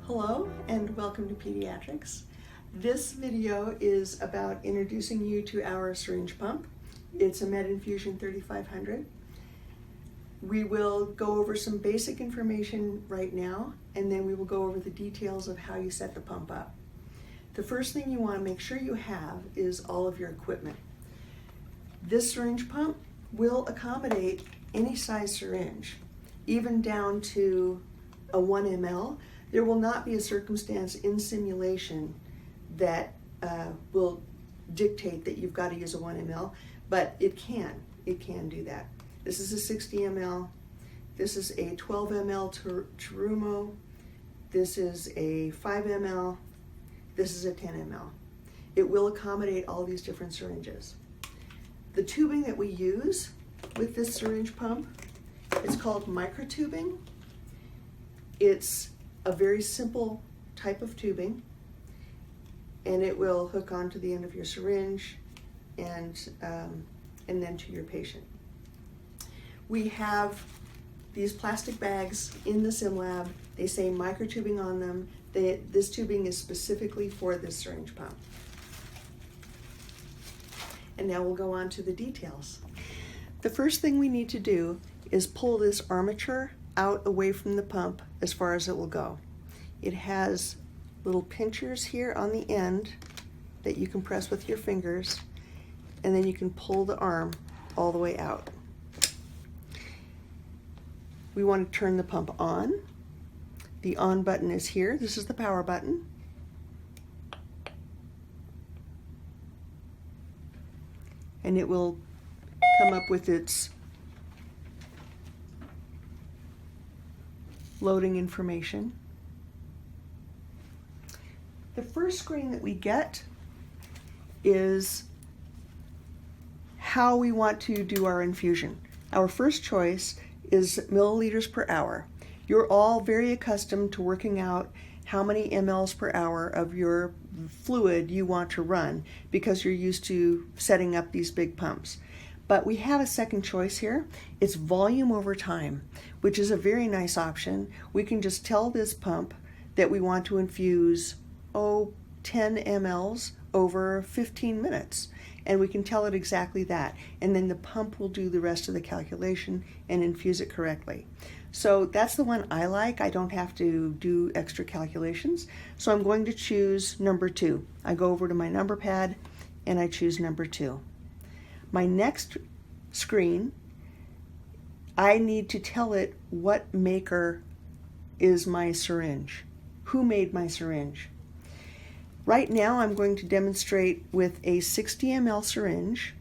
Hello and welcome to Pediatrics. This video is about introducing you to our syringe pump. It's a MedInfusion 3500. We will go over some basic information right now, and then we will go over the details of how you set the pump up. The first thing you want to make sure you have is all of your equipment. This syringe pump will accommodate any size syringe, even down to a 1 ml. There will not be a circumstance in simulation that will dictate that you've got to use a 1 ml, but it can do that. This is a 60 ml, this is a 12 ml Terumo, this is a 5 ml, this is a 10 ml. It will accommodate all these different syringes. The tubing that we use with this syringe pump, it's called microtubing. It's a very simple type of tubing, and it will hook onto the end of your syringe and then to your patient. We have these plastic bags in the sim lab. They say microtubing on them. This tubing is specifically for this syringe pump. And now we'll go on to the details. The first thing we need to do is pull this armature out away from the pump as far as it will go. It has little pinchers here on the end that you can press with your fingers, and then you can pull the arm all the way out. We want to turn the pump on. The on button is here. This is the power button. And it will come up with its loading information. The first screen that we get is how we want to do our infusion. Our first choice is milliliters per hour. You're all very accustomed to working out how many mLs per hour of your fluid you want to run because you're used to setting up these big pumps. But we have a second choice here. It's volume over time, which is a very nice option. We can just tell this pump that we want to infuse 10 mLs over 15 minutes, and we can tell it exactly that, and then the pump will do the rest of the calculation and infuse it correctly. So that's the one I like. I don't have to do extra calculations, so I'm going to choose number 2. I go over to my number pad and I choose number 2. My next screen, I need to tell it what maker is my syringe, who made my syringe. Right now I'm going to demonstrate with a 60 ml syringe,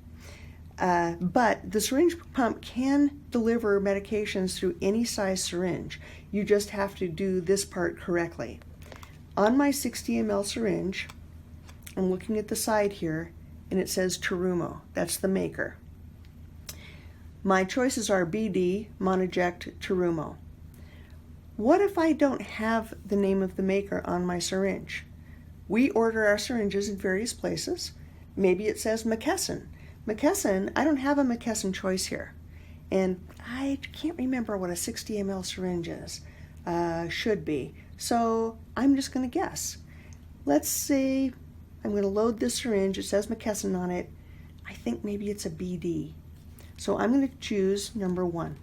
but the syringe pump can deliver medications through any size syringe. You just have to do this part correctly. On my 60 ml syringe, I'm looking at the side here, and it says Terumo. That's the maker. My choices are BD, Monoject, Terumo. What if I don't have the name of the maker on my syringe? We order our syringes in various places. Maybe it says McKesson. McKesson, I don't have a McKesson choice here. And I can't remember what a 60 ml syringe is. Should be. So I'm just going to guess. Let's say I'm going to load this syringe. It says McKesson on it. I think maybe it's a BD. So I'm going to choose number 1.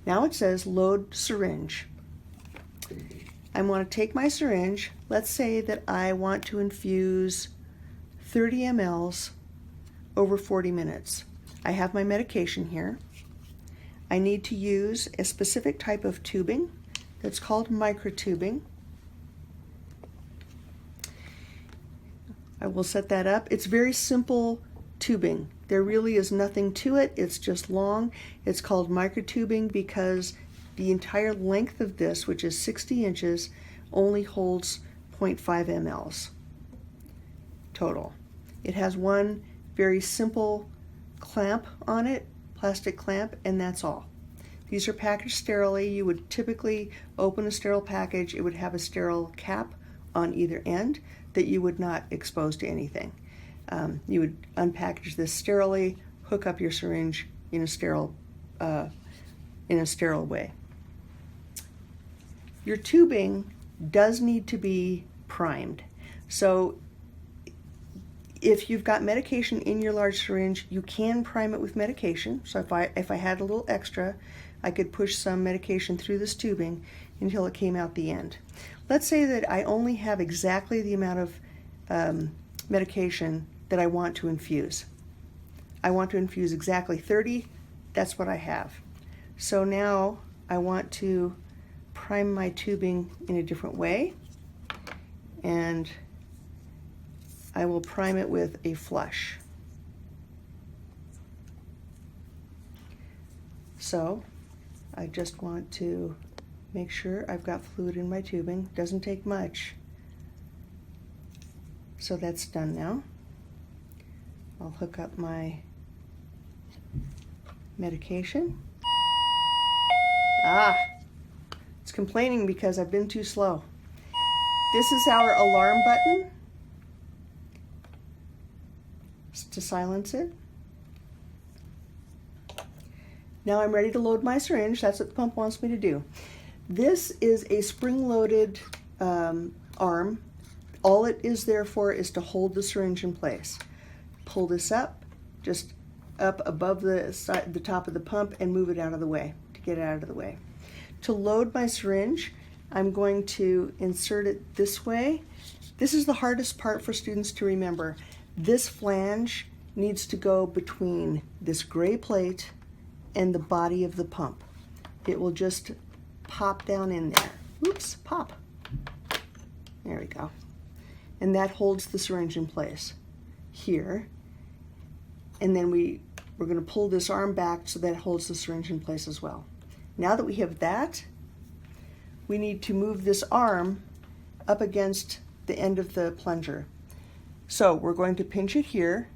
Now it says load syringe. I want to take my syringe. Let's say that I want to infuse 30 mLs over 40 minutes. I have my medication here. I need to use a specific type of tubing that's called microtubing. I will set that up. It's very simple tubing. There really is nothing to it. It's just long. It's called microtubing because the entire length of this, which is 60 inches, only holds 0.5 mLs total. It has one very simple clamp on it, plastic clamp, and that's all. These are packaged sterilely. You would typically open a sterile package. It would have a sterile cap on either end that you would not expose to anything. You would unpackage this sterilely, hook up your syringe in a sterile way. Your tubing does need to be primed. So if you've got medication in your large syringe, you can prime it with medication. So if I had a little extra, I could push some medication through this tubing until it came out the end. Let's say that I only have exactly the amount of medication that I want to infuse. I want to infuse exactly 30, that's what I have. So now I want to prime my tubing in a different way, and I will prime it with a flush. So I just want to make sure I've got fluid in my tubing. Doesn't take much. So that's done now. I'll hook up my medication. It's complaining because I've been too slow. This is our alarm button to silence it. Now I'm ready to load my syringe. That's what the pump wants me to do. This is a spring-loaded arm. All it is there for is to hold the syringe in place. Pull this up, just up above the top of the pump, and move it out of the way, to get it out of the way. To load my syringe, I'm going to insert it this way. This is the hardest part for students to remember. This flange needs to go between this gray plate and the body of the pump. It will just pop down in there. Oops, pop. There we go. And that holds the syringe in place here. And then we're going to pull this arm back so that it holds the syringe in place as well. Now that we have that, we need to move this arm up against the end of the plunger. So we're going to pinch it here,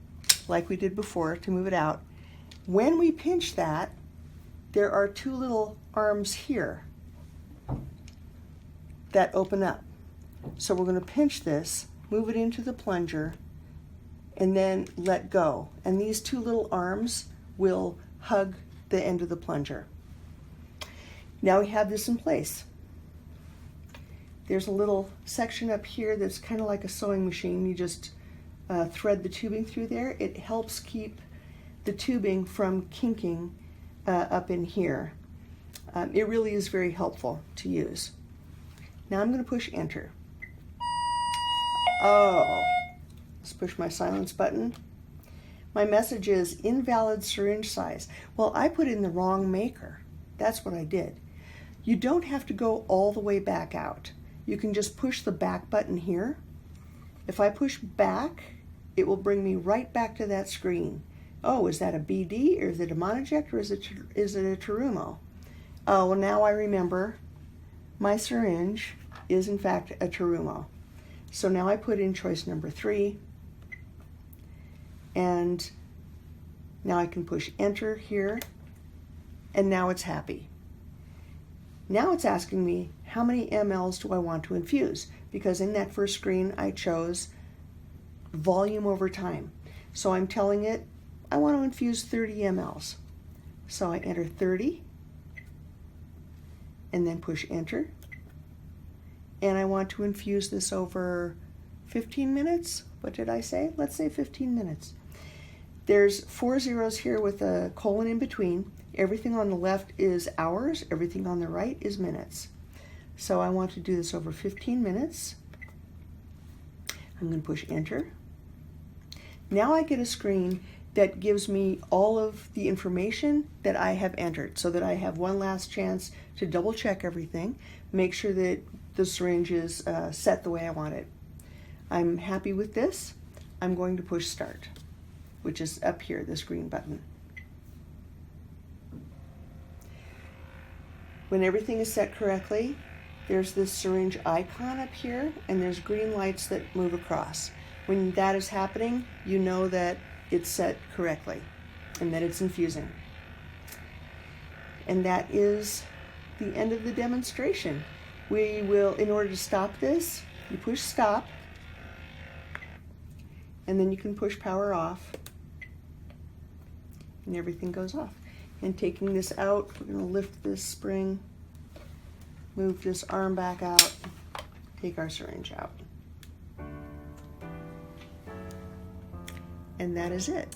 like we did before, to move it out. When we pinch that, there are two little arms here that open up. So we're going to pinch this, move it into the plunger, and then let go. And these two little arms will hug the end of the plunger. Now we have this in place. There's a little section up here that's kind of like a sewing machine. You just thread the tubing through there. It helps keep the tubing from kinking up in here. It really is very helpful to use. Now I'm going to push enter. Let's push my silence button. My message is invalid syringe size. Well, I put in the wrong maker. That's what I did. You don't have to go all the way back out. You can just push the back button here. If I push back, it will bring me right back to that screen. Oh, is that a BD, or is it a Monoject, or is it a Terumo? Oh, well, now I remember my syringe is in fact a Terumo. So now I put in choice number 3, and now I can push enter here, and now it's happy. Now it's asking me how many mLs do I want to infuse, because in that first screen I chose volume over time. So I'm telling it I want to infuse 30 mLs. So I enter 30 and then push enter. And I want to infuse this over 15 minutes. What did I say? Let's say 15 minutes. There's 4 zeros here with a colon in between. Everything on the left is hours, everything on the right is minutes. So I want to do this over 15 minutes. I'm going to push enter. Now I get a screen that gives me all of the information that I have entered, so that I have one last chance to double check everything, make sure that the syringe is set the way I want it. I'm happy with this. I'm going to push start, which is up here, this green button. When everything is set correctly, there's this syringe icon up here, and there's green lights that move across. When that is happening, you know that it's set correctly and that it's infusing. And that is the end of the demonstration. We will, in order to stop this, you push stop, and then you can push power off, and everything goes off. And taking this out, we're going to lift this spring move this arm back out, take our syringe out. And that is it.